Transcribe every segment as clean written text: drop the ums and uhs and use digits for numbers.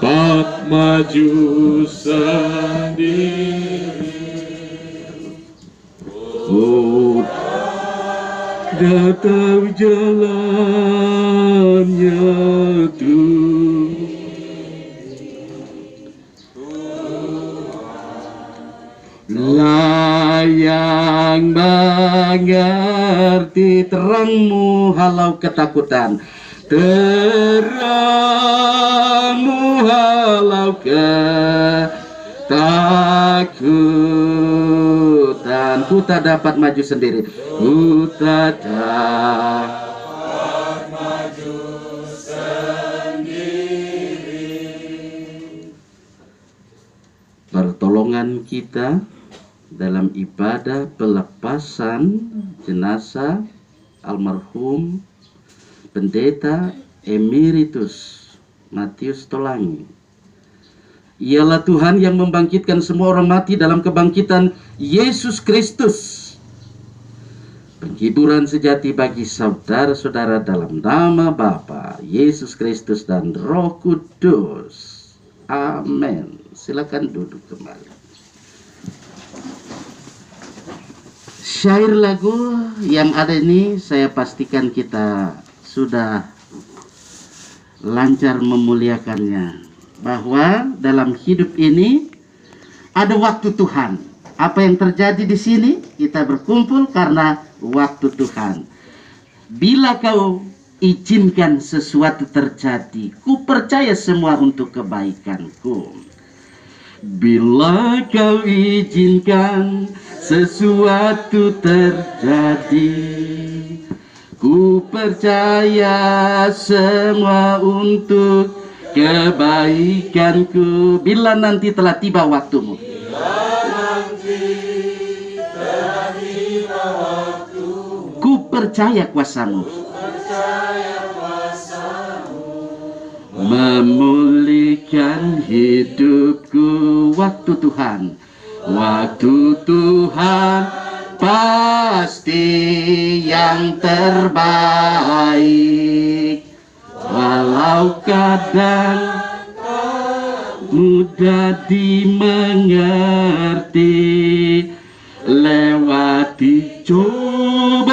tak maju sendiri. Oh, dah tahu jalannya tuh. Layang mengerti terangmu halau ketakutan, terangmu halau ketakutan. Ku tak dapat maju sendiri, ku tak dapat maju sendiri. Pertolongan kita dalam ibadah pelepasan jenazah almarhum Pendeta Emeritus Matius Tolangi ialah Tuhan yang membangkitkan semua orang mati dalam kebangkitan Yesus Kristus. Penghiburan sejati bagi saudara-saudara dalam nama Bapa, Yesus Kristus dan Roh Kudus. Amin. Silakan duduk kembali. Syair lagu yang ada ini saya pastikan kita sudah lancar memuliakannya. Bahwa dalam hidup ini ada waktu Tuhan. Apa yang terjadi di sini? Kita berkumpul karena waktu Tuhan. Bila kau izinkan sesuatu terjadi, ku percaya semua untuk kebaikanku. Bila kau izinkan sesuatu terjadi, ku percaya semua untuk kebaikanku. Bila nanti telah tiba waktumu, ku percaya kuasamu, memulihkan hidupku. Waktu Tuhan, waktu Tuhan pasti yang terbaik. Walau kadang mudah dimengerti, lewati cobaan,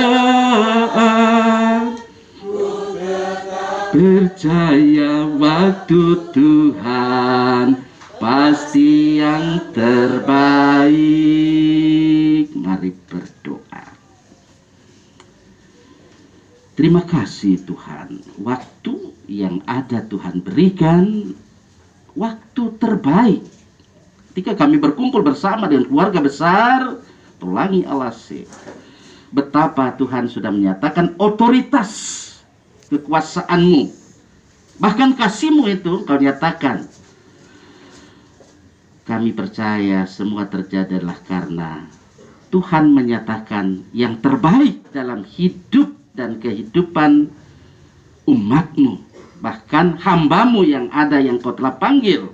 percaya waktu Tuhan pasti yang terbaik. Mari berdoa. Terima kasih Tuhan, waktu yang ada Tuhan berikan waktu terbaik. Ketika kami berkumpul bersama dengan keluarga besar Tolangi Alase, betapa Tuhan sudah menyatakan otoritas kekuasaan-Mu. Bahkan kasih-Mu itu Kau nyatakan. Kami percaya semua terjadi adalah karena Tuhan menyatakan yang terbaik dalam hidup dan kehidupan umat-Mu. Bahkan hamba-Mu yang ada yang Kau telah panggil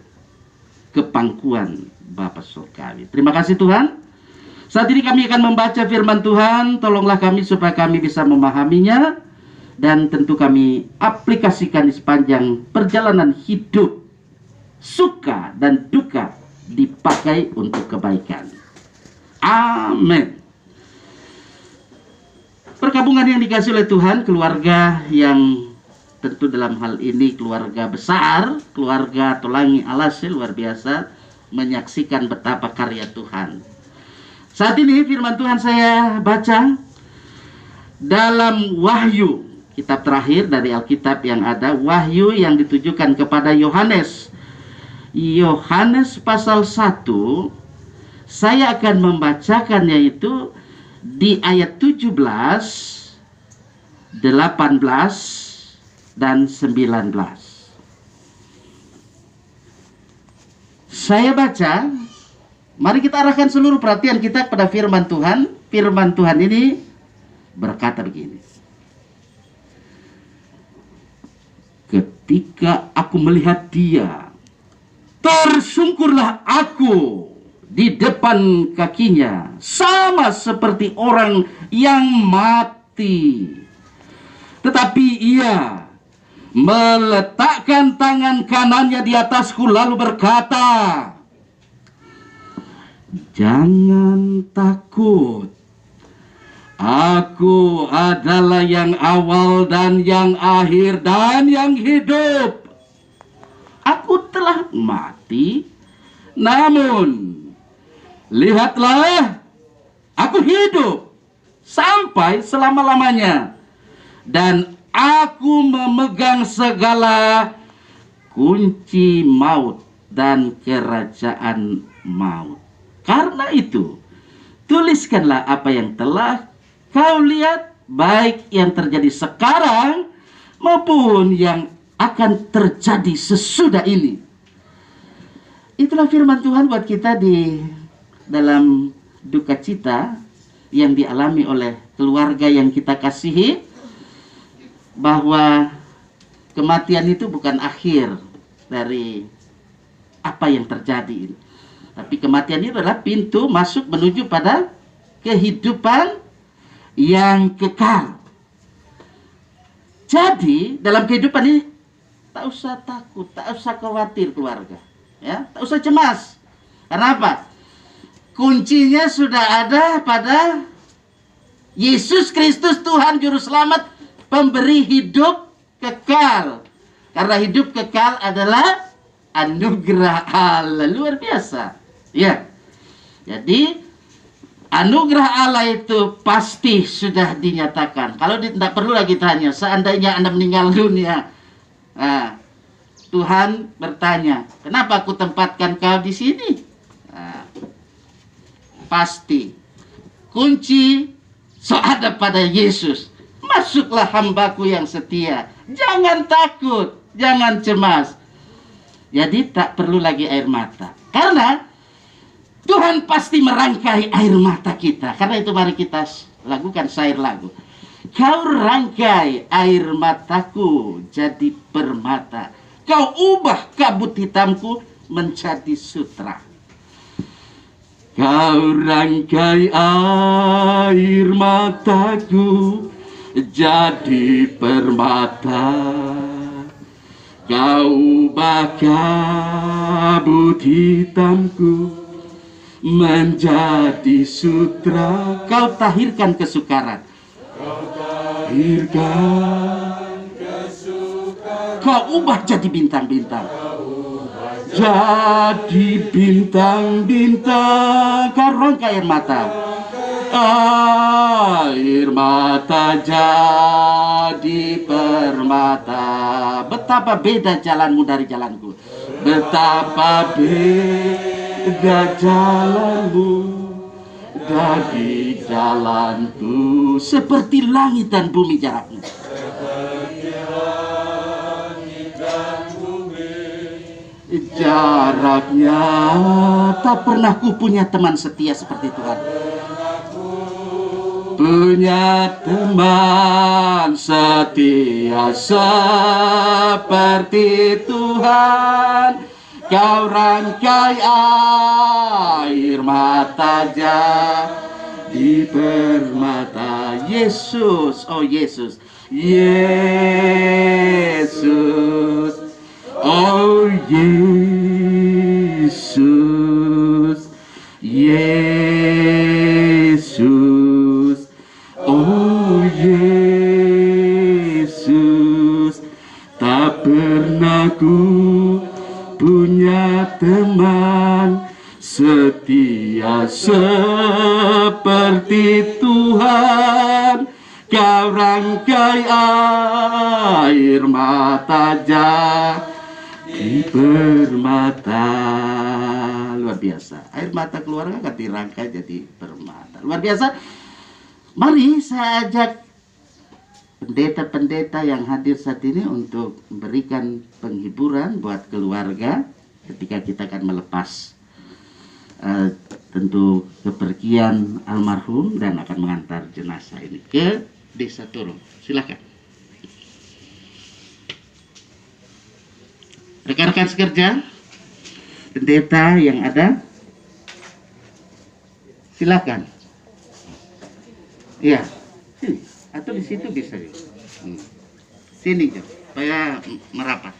ke pangkuan Bapa Surgawi. Terima kasih Tuhan. Saat ini kami akan membaca firman Tuhan. Tolonglah kami supaya kami bisa memahaminya. Dan tentu kami aplikasikan di sepanjang perjalanan hidup. Suka dan duka dipakai untuk kebaikan. Amin. Perkabungan yang dikasih oleh Tuhan, keluarga yang tentu dalam hal ini keluarga besar, keluarga Tolangi Alase luar biasa menyaksikan betapa karya Tuhan. Saat ini firman Tuhan saya baca dalam Wahyu, kitab terakhir dari Alkitab yang ada, Wahyu yang ditujukan kepada Yohanes. Yohanes pasal 1, saya akan membacakannya itu di ayat 17, 18, dan 19. Saya baca, mari kita arahkan seluruh perhatian kita pada firman Tuhan. Firman Tuhan ini berkata begini. Ketika aku melihat Dia, tersungkurlah aku di depan kakinya, sama seperti orang yang mati. Tetapi Ia meletakkan tangan kanannya di atasku lalu berkata, "Jangan takut. Aku adalah yang awal dan yang akhir dan yang hidup. Aku telah mati, namun lihatlah, aku hidup sampai selama-lamanya. Dan aku memegang segala kunci maut dan kerajaan maut. Karena itu, tuliskanlah apa yang telah kau lihat, baik yang terjadi sekarang maupun yang akan terjadi sesudah ini." Itulah firman Tuhan buat kita di dalam duka cita yang dialami oleh keluarga yang kita kasihi, bahwa kematian itu bukan akhir dari apa yang terjadi ini. Tapi kematian itu adalah pintu masuk menuju pada kehidupan yang kekal. Jadi dalam kehidupan ini tak usah takut, tak usah khawatir keluarga, ya, tak usah cemas. Karena apa? Kuncinya sudah ada pada Yesus Kristus, Tuhan Juru Selamat, pemberi hidup kekal. Karena hidup kekal adalah anugerah Allah, luar biasa. Ya, jadi anugerah Allah itu pasti sudah dinyatakan. Kalau tidak perlu lagi tanya, seandainya Anda meninggal dunia, nah, Tuhan bertanya, "Kenapa aku tempatkan kau di sini?" Nah, pasti kunci ada pada Yesus. "Masuklah hambaku yang setia. Jangan takut, jangan cemas." Jadi tak perlu lagi air mata. Karena Tuhan pasti merangkai air mata kita. Karena itu mari kita lakukan syair lagu. "Kau rangkai air mataku jadi permata. Kau ubah kabut hitamku menjadi sutra." Kau rangkai air mataku jadi permata. Kau ubah kabut hitamku menjadi sutra. Kau tahirkan kesukaran. Kau ubah jadi bintang-bintang. Jadi bintang-bintang. Kau rangkai air mata. Air mata jadi permata. Betapa beda jalanmu dari jalanku. Betapa beda jalanmu dari jalanku. Seperti langit dan bumi jaraknya. Jaraknya, tak pernah ku punya teman setia seperti Tuhan. Punya teman setia seperti Tuhan. Kau rangkai air mata jadi permata. Yesus, oh Yesus, Yesus, oh Yesus, Yesus, oh Yesus. Tak pernah ku punya teman setia seperti Tuhan. Kau rangkai air mata jadi permata. Luar biasa. Air mata keluarga akan dirangkai jadi permata. Luar biasa. Mari saya ajak pendeta-pendeta yang hadir saat ini untuk memberikan penghiburan buat keluarga ketika kita akan melepas tentu kepergian almarhum dan akan mengantar jenazah ini ke Desa Turung. Silakan. Rekan-rekan sekerja, pendeta yang ada, silakan. Iya, atau di situ bisa. Sini, Jom. supaya merapat.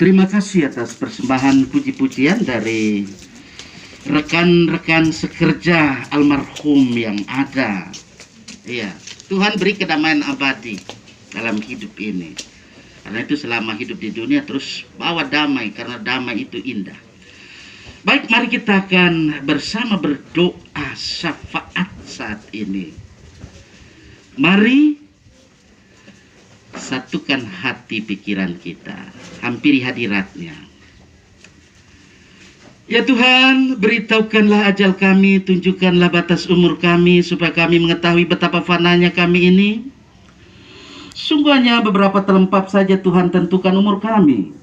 Terima kasih atas persembahan puji-pujian dari rekan-rekan sekerja almarhum yang ada. Iya, Tuhan beri kedamaian abadi dalam hidup ini. Karena itu selama hidup di dunia terus bawa damai, karena damai itu indah. Baik, mari kita akan bersama berdoa syafaat saat ini. Mari satukan hati pikiran kita, hampiri hadiratnya. Ya Tuhan, beritahukanlah ajal kami, tunjukkanlah batas umur kami, supaya kami mengetahui betapa fananya kami ini. Sungguhnya beberapa telempap saja Tuhan tentukan umur kami.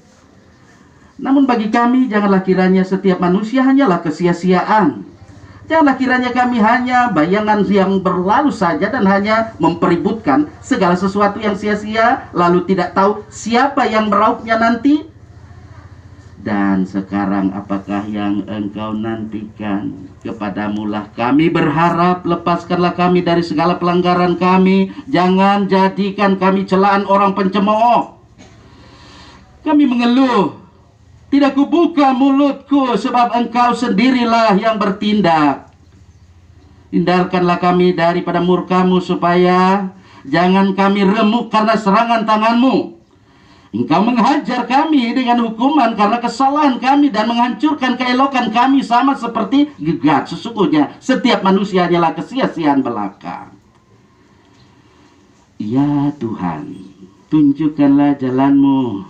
Namun bagi kami, janganlah kiranya setiap manusia hanyalah kesia-siaan. Janganlah kiranya kami hanya bayangan yang berlalu saja dan hanya mempeributkan segala sesuatu yang sia-sia, lalu tidak tahu siapa yang merauhnya nanti. Dan sekarang apakah yang Engkau nantikan? Kepadamu lah kami berharap, lepaskanlah kami dari segala pelanggaran kami. Jangan jadikan kami celaan orang pencemooh. Kami mengeluh, tidak kubuka mulutku sebab Engkau sendirilah yang bertindak. Hindarkanlah kami daripada murka-Mu supaya jangan kami remuk karena serangan tangan-Mu. Engkau menghajar kami dengan hukuman karena kesalahan kami dan menghancurkan keelokan kami sama seperti gegat. Sesungguhnya setiap manusia hanyalah kesia-siaan belaka. Ya Tuhan, tunjukkanlah jalan-Mu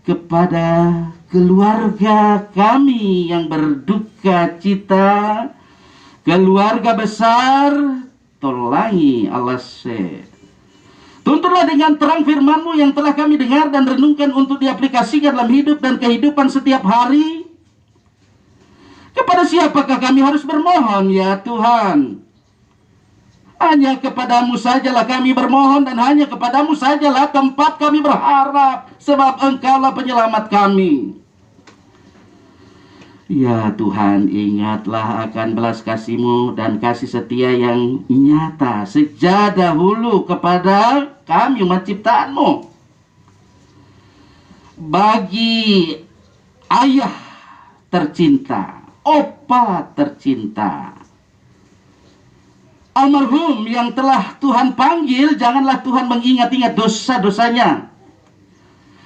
kepada keluarga kami yang berduka cita, keluarga besar Tolangi Alase. Tuntunlah dengan terang firman-Mu yang telah kami dengar dan renungkan untuk diaplikasikan dalam hidup dan kehidupan setiap hari. Kepada siapakah kami harus bermohon, ya Tuhan? Hanya kepadamu sajalah kami bermohon, dan hanya kepadamu sajalah tempat kami berharap, sebab Engkaulah penyelamat kami. Ya Tuhan, ingatlah akan belas kasih-Mu dan kasih setia yang nyata sejak dahulu kepada kami umat ciptaan-Mu. Bagi ayah tercinta, opa tercinta, almarhum yang telah Tuhan panggil, janganlah Tuhan mengingat-ingat dosa-dosanya.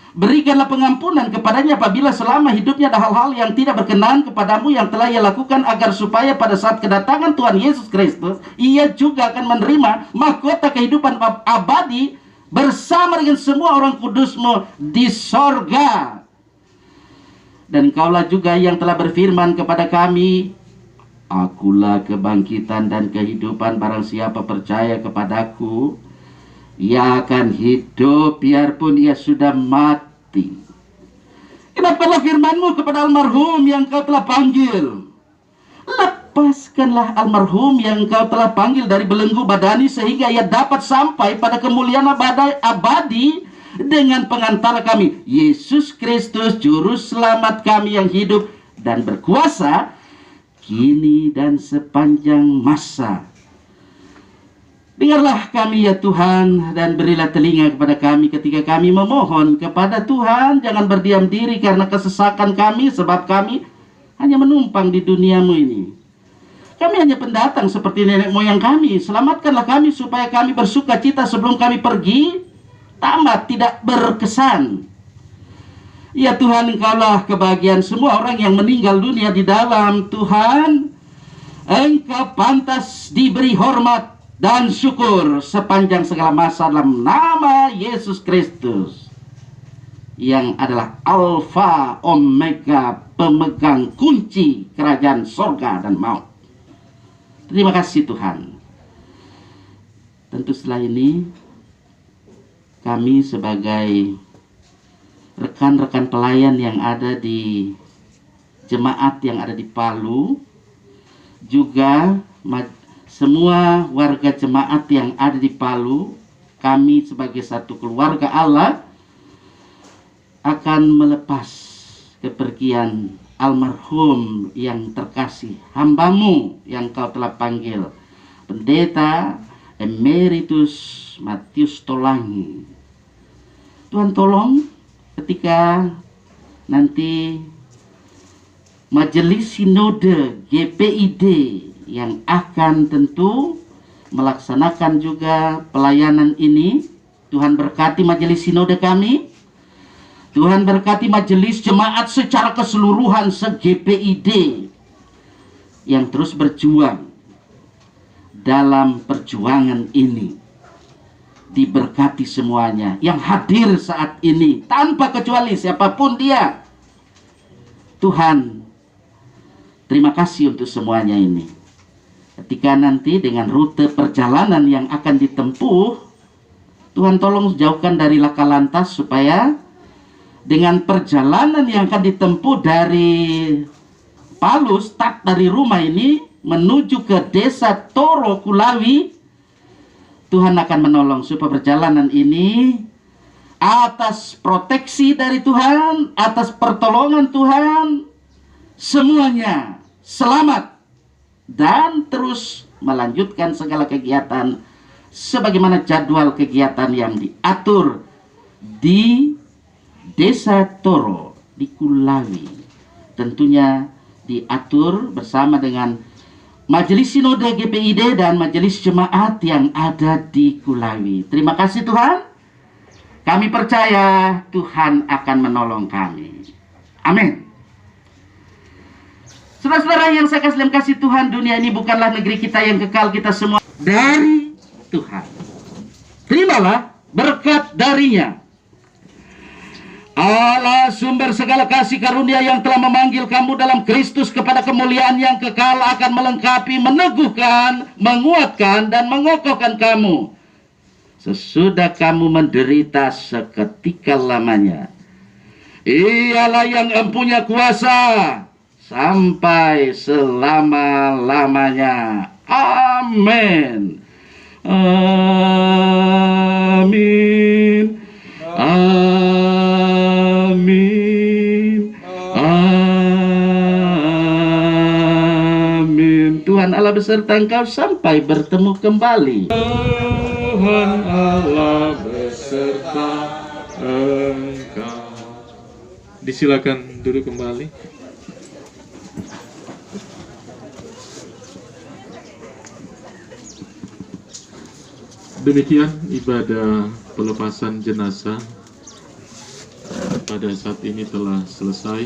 Berikanlah pengampunan kepadanya apabila selama hidupnya ada hal-hal yang tidak berkenan kepadamu yang telah ia lakukan, agar supaya pada saat kedatangan Tuhan Yesus Kristus, ia juga akan menerima mahkota kehidupan abadi bersama dengan semua orang kudus-Mu di sorga. Dan Engkaulah juga yang telah berfirman kepada kami, Akulah kebangkitan dan kehidupan, barang siapa percaya kepadaku, ia akan hidup biarpun ia sudah mati. Kenapa firman-Mu kepada almarhum yang Engkau telah panggil? Lepaskanlah almarhum yang Engkau telah panggil dari belenggu badani, sehingga ia dapat sampai pada kemuliaan abadi dengan pengantara kami, Yesus Kristus, Juru Selamat kami yang hidup dan berkuasa kini dan sepanjang masa. Dengarlah kami ya Tuhan, dan berilah telinga kepada kami ketika kami memohon kepada Tuhan. Jangan berdiam diri karena kesesakan kami, sebab kami hanya menumpang di dunia-Mu ini. Kami hanya pendatang seperti nenek moyang kami. Selamatkanlah kami supaya kami bersuka cita sebelum kami pergi, tamat tidak berkesan. Ya Tuhan, Engkaulah kebahagiaan semua orang yang meninggal dunia di dalam Tuhan. Engkau pantas diberi hormat dan syukur sepanjang segala masa dalam nama Yesus Kristus, yang adalah Alfa Omega, pemegang kunci kerajaan sorga dan maut. Terima kasih Tuhan. Tentu setelah ini kami sebagai rekan-rekan pelayan yang ada di jemaat yang ada di Palu, juga semua warga jemaat yang ada di Palu, kami sebagai satu keluarga Allah akan melepas kepergian almarhum yang terkasih, hamba-Mu yang Kau telah panggil, Pendeta Emeritus Matius Tolangi. Tuhan tolong ketika nanti Majelis Sinode GPID yang akan tentu melaksanakan juga pelayanan ini, Tuhan berkati majelis sinode kami, Tuhan berkati majelis jemaat secara keseluruhan se-GPID yang terus berjuang dalam perjuangan ini. Diberkati semuanya yang hadir saat ini tanpa kecuali siapapun dia. Tuhan, terima kasih untuk semuanya ini. Ketika nanti dengan rute perjalanan yang akan ditempuh, Tuhan tolong jauhkan dari laka lantas, supaya dengan perjalanan yang akan ditempuh dari Palu, start dari rumah ini menuju ke desa Toro Kulawi, Tuhan akan menolong supaya perjalanan ini atas proteksi dari Tuhan, atas pertolongan Tuhan, semuanya selamat dan terus melanjutkan segala kegiatan sebagaimana jadwal kegiatan yang diatur di Desa Toro di Kulawi. Tentunya diatur bersama dengan Majelis Sinode GPID dan Majelis Jemaat yang ada di Kulawi. Terima kasih Tuhan. Kami percaya Tuhan akan menolong kami. Amin. Saudara-saudara yang saya kasih Tuhan, dunia ini bukanlah negeri kita yang kekal, kita semua dari Tuhan. Terimalah berkat darinya. Allah sumber segala kasih karunia yang telah memanggil kamu dalam Kristus kepada kemuliaan yang kekal akan melengkapi, meneguhkan, menguatkan, dan mengokohkan kamu sesudah kamu menderita seketika lamanya. Ialah yang empunya kuasa sampai selama-lamanya. Amin. Amin. Amin. Amin. Tuhan Allah beserta engkau sampai bertemu kembali. Tuhan Allah beserta engkau. Disilakan duduk kembali. Demikian ibadah pelepasan jenazah pada saat ini telah selesai,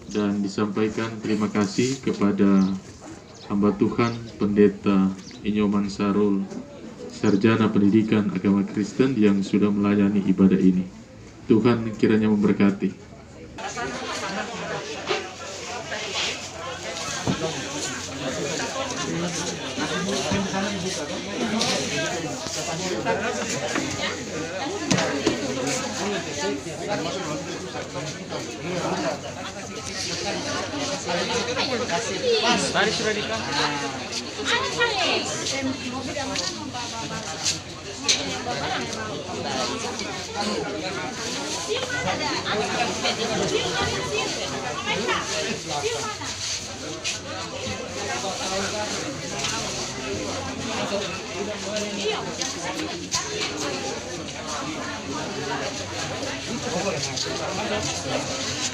dan disampaikan terima kasih kepada hamba Tuhan Pendeta Inyoman Sarul, Sarjana Pendidikan Agama Kristen yang sudah melayani ibadah ini. Tuhan kiranya memberkati. Tadi sudah dikasih.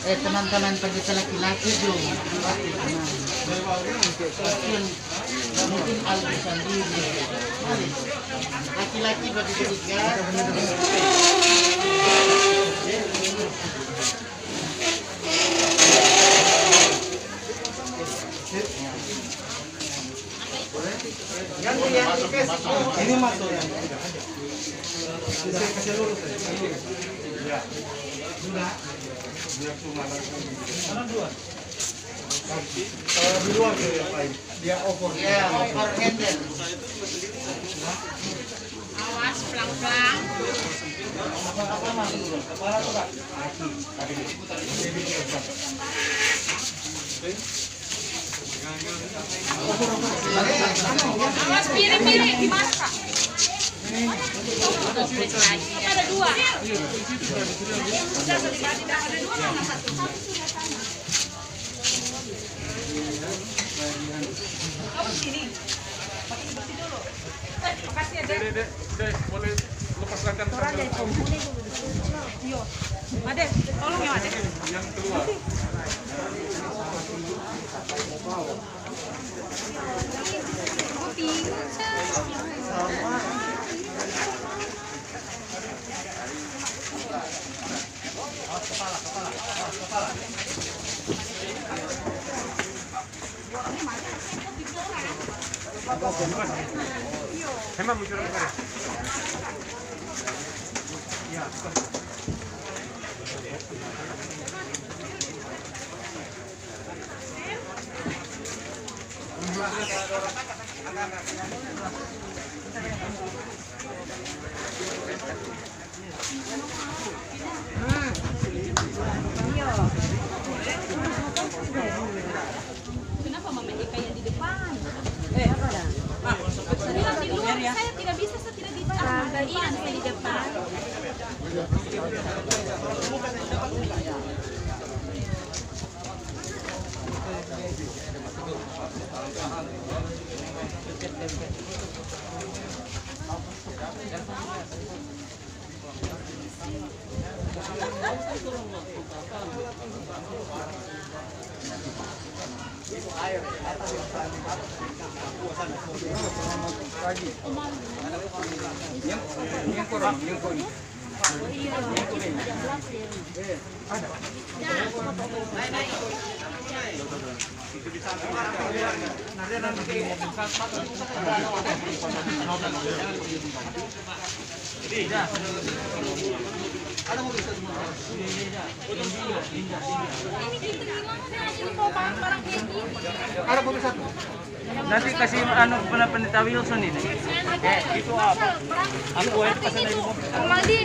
Teman-teman pendeta laki-laki dong. Mungkin Aldi sendiri. Mari. Laki-laki bagi ketiga. Ini masuk. Kasih lurus. Ya. Sudah. Mana dua? Di luar dia over. Ya, over handle. Awas pelan-pelan. Apa masuk dulu? Kepala tuh, Pak. Awas piring-piring gimana, Kak? Ada dua. Ada dua mana satu? Kamu sini. Pakai bersih dulu. Makasih ya, Dek. Boleh lepas rankan Yo. Ade, tolong ya, Ade. yang keluar. Hemat bicara negara. Kenapa Mama Eka yang di depan? Di luar saya tidak bisa, saya tidak di depan. Iya, saya di depan. Ada mobil satu. Nanti kasih anu peneliti Wilson ini. Itu apa? Aku pesan dari Om Aldi.